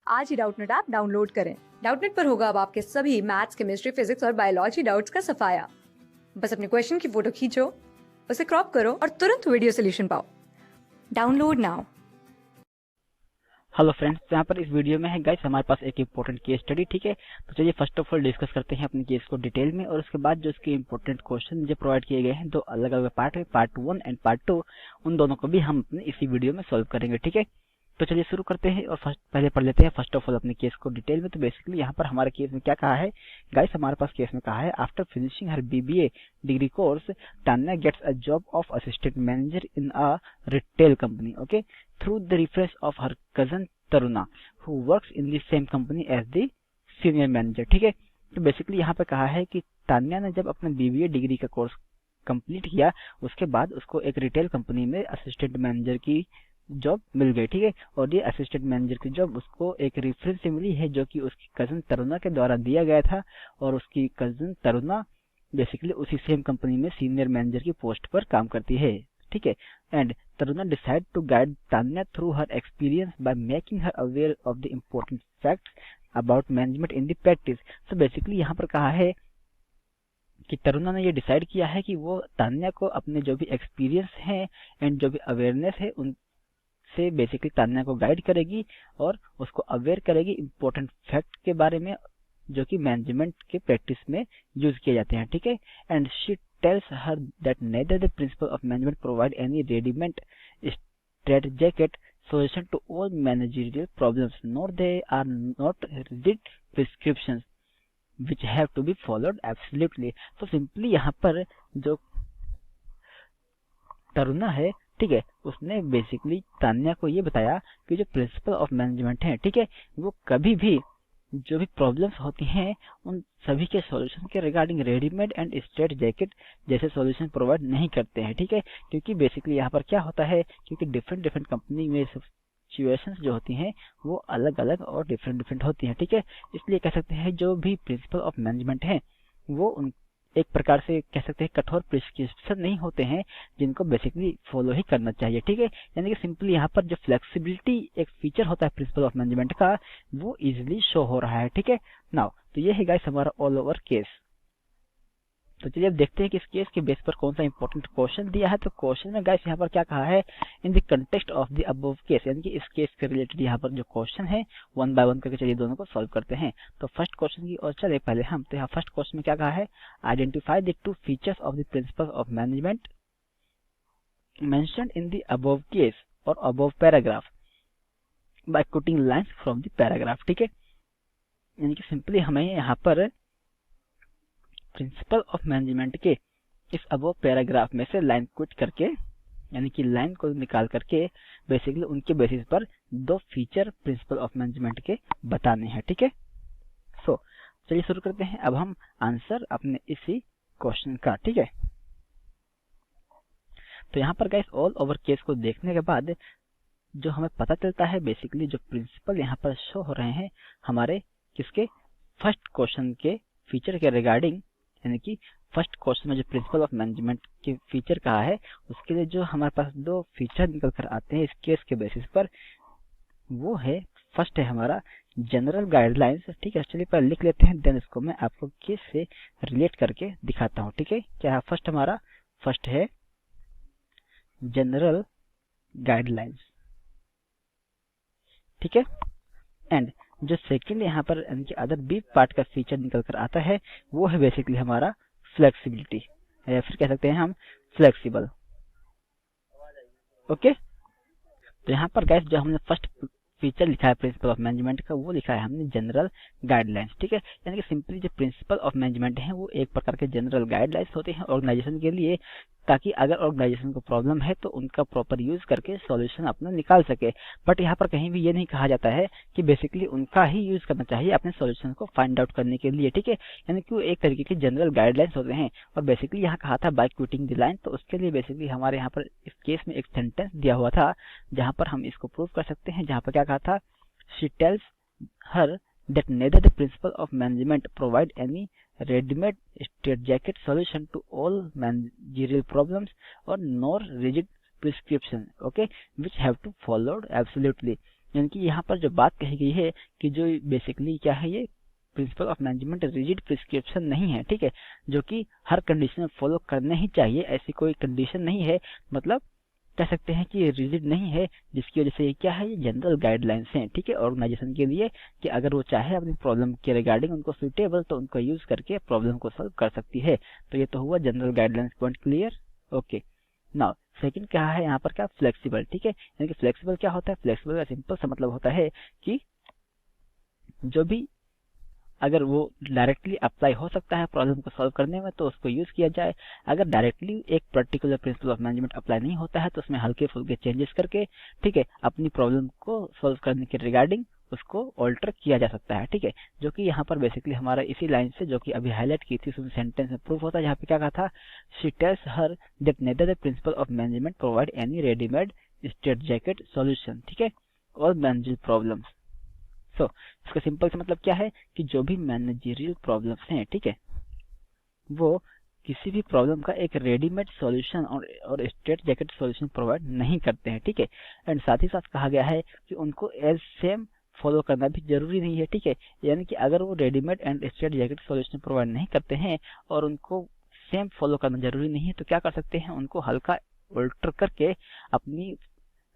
आज ही Doubtnut app download करें। Doubtnut पर होगा अब आपके सभी मैथ्स, केमिस्ट्री, फिजिक्स और बायोलॉजी डाउट्स का सफाया। बस अपने क्वेश्चन की फोटो खींचो, उसे क्रॉप करो और तुरंत वीडियो सोल्यूशन पाओ। Download now. हेलो फ्रेंड्स, यहाँ पर इस वीडियो में है गाइस हमारे पास एक इम्पोर्टेंट केस स्टडी। ठीक है, तो चलिए फर्स्ट ऑफ ऑल डिस्कस करते हैं अपने केस को डिटेल में, और उसके बाद जो इसके इम्पोर्टेंट क्वेश्चन मुझे प्रोवाइड किए गए हैं दो अलग अलग पार्ट है, पार्ट 1 एंड पार्ट 2, उन दोनों को भी हम अपने इसी वीडियो में सॉल्व करेंगे। ठीक है, तो चलिए शुरू करते हैं और पहले पढ़ लेते हैं फर्स्ट ऑफ ऑल अपने केस को डिटेल में। तो बेसिकली यहाँ पर हमारे केस में क्या कहा है गाइस, हमारे पास केस में कहा है after finishing her BBA degree course Tanya gets a job of assistant manager in a retail company, okay, through the reference of her cousin Taruna who works in the same company as the senior manager. ठीक है, तो basically यहाँ पे कहा है कि तान्या ने जब अपना BBA डिग्री का कोर्स कंप्लीट किया उसके बाद उसको एक रिटेल कंपनी में असिस्टेंट मैनेजर की जॉब मिल गई। ठीक है, और ये असिस्टेंट मैनेजर की जॉब उसको एक रेफरेंस से मिली है जो कि उसकी कजन तरुणा के द्वारा दिया गया था, और उसकी कजन तरुणा बेसिकली उसी सेम कंपनी में सीनियर मैनेजर की पोस्ट पर काम करती है। ठीक है, and Taruna decide to guide Tanya through her experience by making her aware of the important facts about management in the practice. तो बेसिकली यहाँ पर कहा है कि तरुणा ने ये डिसाइड किया है कि वो तान्या को अपने जो भी एक्सपीरियंस है एंड जो भी अवेयरनेस है उन से बेसिकली तान्या को गाइड करेगी और उसको अवेयर करेगी इम्पोर्टेंट फैक्ट के बारे में जो कि मैनेजमेंट के प्रैक्टिस में यूज किए जाते हैं। ठीक है, and she tells her that neither the principle of management provide any readymade strategic solution to all managerial problems, nor they are not rigid prescriptions which have to be followed absolutely। तो simply यहाँ पर जो तरुणा है, ठीक है, उसने basically Tanya को ये बताया कि जो प्रिंसिपल ऑफ मैनेजमेंट है, ठीक है, वो कभी भी जो भी प्रॉब्लम्स होती हैं उन सभी के सॉल्यूशन के regarding readymade and straight jacket जैसे सॉल्यूशन प्रोवाइड नहीं करते हैं। ठीक है, क्योंकि बेसिकली यहाँ पर क्या होता है, क्योंकि डिफरेंट कंपनी में सिचुएशंस जो होती हैं वो अलग अलग और डिफरेंट होती हैं। ठीक है, इसलिए कह सकते हैं जो भी प्रिंसिपल ऑफ मैनेजमेंट है वो उन एक प्रकार से कह सकते हैं कठोर प्रिस्क्रिप्शन नहीं होते हैं जिनको बेसिकली फॉलो ही करना चाहिए। ठीक है, यानी कि सिंपली यहाँ पर जो फ्लेक्सिबिलिटी एक फीचर होता है प्रिंसिपल ऑफ मैनेजमेंट का वो इजिली शो हो रहा है। ठीक है, नाउ तो ये है गाइस हमारा ऑल ओवर केस। तो चलिए अब देखते हैं कि इस केस के बेस पर कौन सा इंपॉर्टेंट क्वेश्चन दिया है। तो क्वेश्चन में गाइस यहाँ पर क्या कहा है, in the context of the above case, यानी कि इस केस के रिलेटेड यहाँ पर जो क्वेश्चन है वन बाय वन करके चलिए दोनों को सॉल्व करते हैं। तो फर्स्ट क्वेश्चन की ओर चले पहले हम। तो यहाँ फर्स्ट क्वेश्चन में क्या कहा है, identify the two features of the principle of management mentioned in the above case और above paragraph by quoting lines from the paragraph. ठीक है, यानी कि सिंपली हमें यहाँ पर प्रिंसिपल ऑफ मैनेजमेंट के इस अबव पैराग्राफ में से लाइन कोट करके यानी कि लाइन को निकाल करके बेसिकली उनके बेसिस पर दो फीचर प्रिंसिपल ऑफ मैनेजमेंट के बताने हैं। ठीक है, सो चलिए शुरू करते हैं अब हम आंसर अपने इसी क्वेश्चन का। ठीक है, तो यहाँ पर गाइस ऑल ओवर केस को देखने के बाद जो हमें पता चलता है बेसिकली जो प्रिंसिपल यहाँ पर शो हो रहे हैं हमारे किसके फर्स्ट क्वेश्चन के फीचर के रिगार्डिंग, यानी कि फर्स्ट क्वेश्चन में जो प्रिंसिपल ऑफ मैनेजमेंट के फीचर कहा है उसके लिए जो हमारे पास दो फीचर निकल कर आते हैं इस केस के बेसिस पर, वो है फर्स्ट है हमारा जनरल गाइडलाइंस। ठीक है, चलिए पहले लिख लेते हैं, देन इसको मैं आपको केस से रिलेट करके दिखाता हूँ। ठीक है, क्या है फर्स्ट हमारा, फर्स्ट है जनरल गाइडलाइंस। ठीक है, एंड जो सेकंड यहाँ पर यानी कि अदर बी पार्ट का फीचर निकल कर आता है वो है बेसिकली हमारा फ्लेक्सिबिलिटी, या फिर कह सकते हैं हम फ्लेक्सिबल। ओके, तो यहाँ पर गाइस जो हमने फर्स्ट फीचर लिखा है प्रिंसिपल ऑफ मैनेजमेंट का वो लिखा है हमने जनरल गाइडलाइंस। ठीक है, यानी कि सिंपली जो प्रिंसिपल ऑफ मैनेजमेंट है वो एक प्रकार के जनरल गाइडलाइंस होते हैं ऑर्गेनाइजेशन के लिए, ताकि अगर ऑर्गेनाइजेशन को प्रॉब्लम है तो उनका प्रॉपर यूज करके सॉल्यूशन अपना निकाल सके। बट यहाँ पर कहीं भी ये नहीं कहा जाता है कि बेसिकली उनका ही यूज करना चाहिए अपने सॉल्यूशन को फाइंड आउट करने के लिए। ठीक है, यानी कि वो एक तरीके के जनरल गाइडलाइंस होते हैं। और बेसिकली यहाँ कहा था बाय क्विटिंग द लाइन, तो उसके लिए बेसिकली हमारे यहाँ पर इस केस में एक सेंटेंस दिया हुआ था जहाँ पर हम इसको प्रूव कर सकते हैं, जहाँ पर क्या कहा था, she tells her that neither the principle of management provide any ready-made straitjacket solution to all managerial problems or nor rigid prescription, okay, which have to followed absolutely। यानी कि यहाँ पर जो बात कही गई है कि जो बेसिकली क्या है, ये principal of management rigid prescription नहीं है, ठीक है, जो कि हर कंडीशन में फॉलो करने ही चाहिए, ऐसी कोई कंडीशन नहीं है। मतलब कह सकते हैं कि ये रिजिड नहीं है, जिसकी वजह से ये क्या है, ये जनरल गाइडलाइंस हैं, ठीक है, ऑर्गेनाइजेशन के लिए, कि अगर वो चाहे अपनी प्रॉब्लम के रिगार्डिंग उनको सुटेबल तो उनको यूज करके प्रॉब्लम को सॉल्व कर सकती है। तो ये तो हुआ general guidelines point clear. Okay, now second क्या है यहाँ पर, क्या फ्लेक्सिबल, ठीक है। यानी कि फ्लेक्सिबल क्या होता है, फ्लेक्सिबल का सिंपल सा मतलब होता है कि जो भी अगर वो डायरेक्टली अप्लाई हो सकता है प्रॉब्लम को सॉल्व करने में तो उसको यूज किया जाए। अगर डायरेक्टली एक particular principal of management apply नहीं होता है तो उसमें हल्के फुल्के चेंजेस करके, ठीक है, अपनी प्रॉब्लम को सॉल्व करने के रिगार्डिंग उसको ऑल्टर किया जा सकता है, ठीक है। जो कि यहाँ पर बेसिकली हमारा इसी लाइन से जो कि अभी हाईलाइट की थी उसमें सेंटेंस में प्रूफ होता है, यहाँ पे क्या कहा था, she tells her that neither the principle of management provide any readymade straight jacket solution, ठीक है, और मैनेजल प्रॉब्लम्स। सो इसका सिंपल सा मतलब क्या है कि जो भी मैनेजरियल प्रॉब्लम्स हैं, ठीक है, वो किसी भी प्रॉब्लम का एक रेडीमेड सॉल्यूशन और स्ट्रेट जैकेट सॉल्यूशन प्रोवाइड नहीं करते हैं, ठीक है। एंड साथ ही साथ कहा गया है कि उनको एज सेम फॉलो करना भी जरूरी नहीं है, ठीक है। यानी कि अगर वो readymade and straight jacket solution provide नहीं करते हैं और उनको सेम फॉलो करना जरूरी नहीं है तो क्या कर सकते हैं, उनको हल्का अल्टर करके अपनी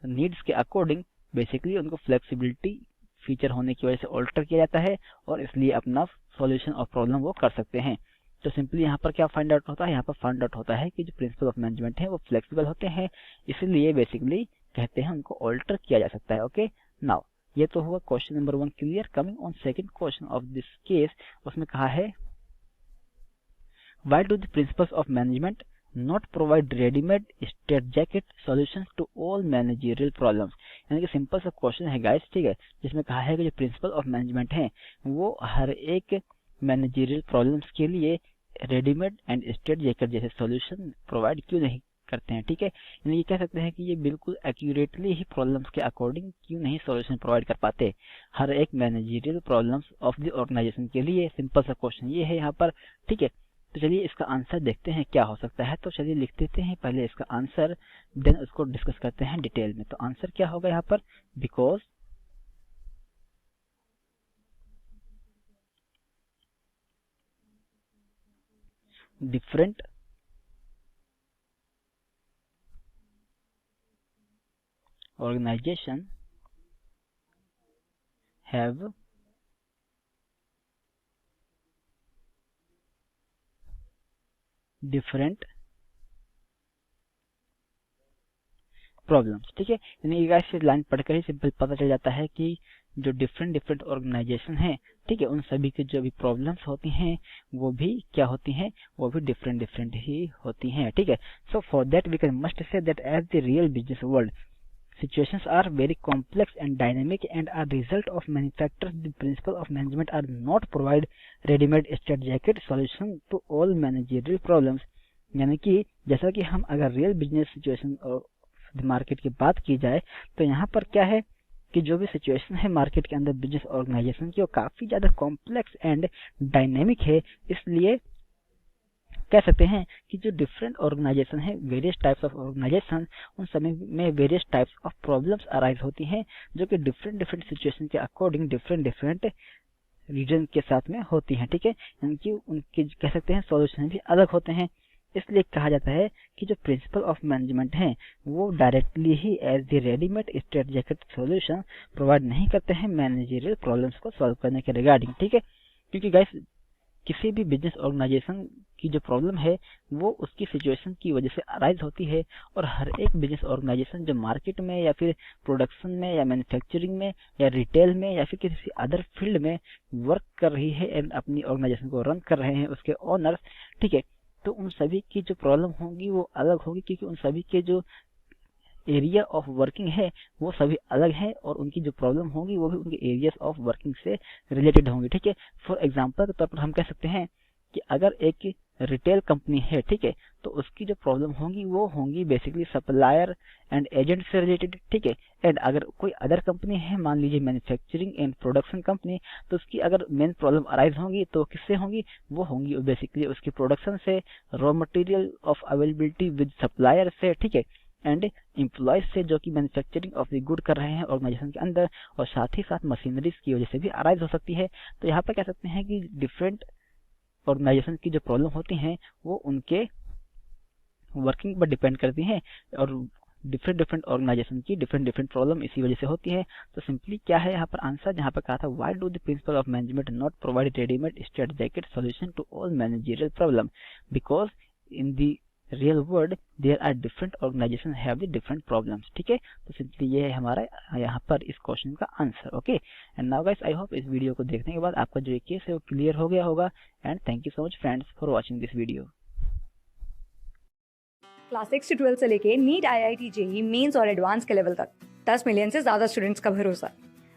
नीड्स के अकॉर्डिंग बेसिकली उनको फ्लेक्सिबिलिटी फीचर होने की वजह से ऑल्टर किया जाता है और इसलिए अपना सॉल्यूशन ऑफ प्रॉब्लम वो कर सकते हैं। तो सिंपली यहाँ पर क्या फाइंड आउट होता है, यहाँ पर फाइंड आउट होता है कि जो प्रिंसिपल ऑफ मैनेजमेंट है वो फ्लेक्सिबल होते हैं, इसलिए बेसिकली कहते हैं उनको ऑल्टर किया जा सकता है। ओके, नाउ ये तो हुआ question number 1 clear. Coming on second question of this case, उसमें कहा है why do the principles of management not provide ready-made strategic solutions to all managerial problems। यानी कि सिंपल सा क्वेश्चन है गाइस, ठीक है, जिसमें कहा है कि जो प्रिंसिपल ऑफ मैनेजमेंट है वो हर एक मैनेजरियल प्रॉब्लम्स के लिए रेडीमेड एंड स्ट्रेटजैकेट जैसे सॉल्यूशन प्रोवाइड क्यों नहीं करते हैं, ठीक है। यानी ये कह सकते हैं कि ये बिल्कुल एक्यूरेटली ही प्रॉब्लम्स के अकॉर्डिंग क्यों नहीं सॉल्यूशन प्रोवाइड कर पाते हर एक managerial problems of the organization के लिए। सिंपल सा क्वेश्चन ये है यहाँ पर, ठीक है। तो चलिए इसका आंसर देखते हैं क्या हो सकता है। तो चलिए लिख देते हैं पहले इसका आंसर, देन उसको डिस्कस करते हैं डिटेल में। तो आंसर क्या होगा यहाँ पर, because different organization have different problems, ठीक है। यानी गाइस ये लाइन पढ़कर ही सिंपल पता चल जाता है कि जो डिफरेंट ऑर्गेनाइजेशन है, ठीक है, उन सभी की जो भी प्रॉब्लम्स होती हैं वो भी क्या होती हैं, वो भी डिफरेंट ही होती हैं, ठीक है। So for that we can must say that as the real business world situations are very complex and dynamic and are result of manufacturers the principle of management are not provide ready-made strategic solution to all managerial problems। यानी कि जैसा कि हम अगर real business situation और market की बात की जाए तो यहाँ पर क्या है कि जो भी सिचुएशन है मार्केट के अंदर बिजनेस ऑर्गेनाइजेशन की वो काफी ज्यादा कॉम्प्लेक्स एंड डायनेमिक है। इसलिए कह सकते हैं कि जो डिफरेंट ऑर्गेनाइजेशन है, वेरियस टाइप्स ऑफ ऑर्गेनाइजेशन, उन सभी में various types of problems arise होती हैं जो कि डिफरेंट सिचुएशन के अकॉर्डिंग डिफरेंट रीजन के साथ में होती हैं, ठीक है। यानी कि उनके कह सकते हैं सॉल्यूशन भी अलग होते हैं। इसलिए कहा जाता है कि जो प्रिंसिपल ऑफ मैनेजमेंट हैं वो डायरेक्टली ही as the readymade strategic solution provide नहीं करते हैं मैनेजरियल प्रॉब्लम्स को सॉल्व करने के रिगार्डिंग, ठीक है। क्योंकि गाइस किसी भी बिजनेस ऑर्गेनाइजेशन की जो प्रॉब्लम है वो उसकी सिचुएशन की वजह से अराइज होती है और हर एक बिजनेस ऑर्गेनाइजेशन जो मार्केट में या फिर प्रोडक्शन में या मैन्युफैक्चरिंग में या रिटेल में या फिर किसी अदर फील्ड में वर्क कर रही है एंड अपनी ऑर्गेनाइजेशन को रन कर रहे हैं उसके ओनर्स, ठीक है, तो उन सभी की जो प्रॉब्लम होगी वो अलग होगी क्योंकि उन सभी के जो एरिया ऑफ वर्किंग है वो सभी अलग है और उनकी जो प्रॉब्लम होगी वो भी उनके एरियाज ऑफ वर्किंग से रिलेटेड होंगी, ठीक है। फॉर एग्जांपल के तौर पर हम कह सकते हैं कि अगर एक रिटेल कंपनी है, ठीक है, तो उसकी जो प्रॉब्लम होंगी वो होंगी बेसिकली सप्लायर एंड एजेंट से रिलेटेड, ठीक है। एंड अगर कोई अदर कंपनी है, मान लीजिए मैन्युफैक्चरिंग एंड प्रोडक्शन कंपनी, तो उसकी अगर मेन प्रॉब्लम अराइज होंगी तो किससे होंगी, वो होंगी बेसिकली उसकी प्रोडक्शन से, raw material of availability with supplier से, ठीक है। एंड एम्प्लॉयज से जो कि मैन्युफैक्चरिंग ऑफ द गुड कर रहे हैं ऑर्गेनाइजेशन के अंदर, और साथ ही साथ मशीनरीज की वजह से भी अराइज हो सकती है। तो यहाँ पर कह सकते हैं कि डिफरेंट ऑर्गेनाइजेशन की जो प्रॉब्लम होती हैं वो उनके वर्किंग पर डिपेंड करती हैं, और डिफरेंट ऑर्गेनाइजेशन की डिफरेंट प्रॉब्लम इसी वजह से होती है। तो सिंपली क्या है यहाँ पर आंसर, जहाँ पर कहा था why do the principle of management not provide readymade strategic solution to all managerial problem, because in the real world there are different organization have the different problems. ठीक है, तो सिंपली ये है हमारा यहाँ पर इस क्वेश्चन का answer. Okay, and now guys I hope इस वीडियो को देखने के बाद आपका जो ये केस है वो क्लियर हो गया होगा। And thank you so much friends for watching this video. Class 6 से 12 से लेके नीट, IIT, JEE मेंस और एडवांस के लेवल तक 10 मिलियन से ज्यादा स्टूडेंट्स का भरोसा।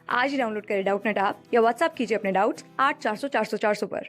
आज ही डाउनलोड करें डाउटनेट ऐप या व्हाट्सएप कीजिए अपने डाउट्स 8400 400 400 पर।